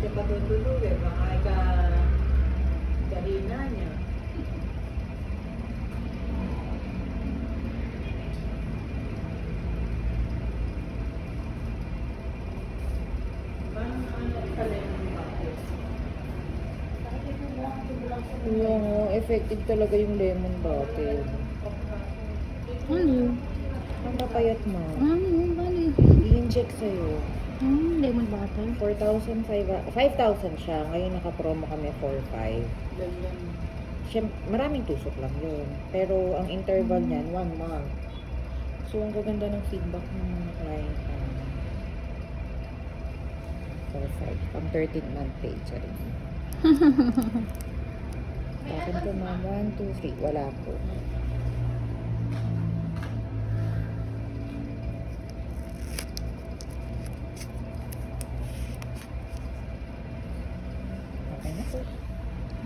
siya patutuluyan. Baka kahina niya. Kaya nga, effective talaga yung lemon bottle. Ano? Ang papayat mo. Ano? Ano? I-inject sa'yo. Lemon bottle? 5,000 siya. Ngayon naka-promo kami 4,500. Ganyan. Maraming tusok lang yun. Pero ang interval niyan, 1 month. So, ang gaganda ng feedback ng mga client namin. Perfect. Pang 13-month pay. Sorry. Bakit ko ma'am? 1, 2, 3. Wala po. Okay na po.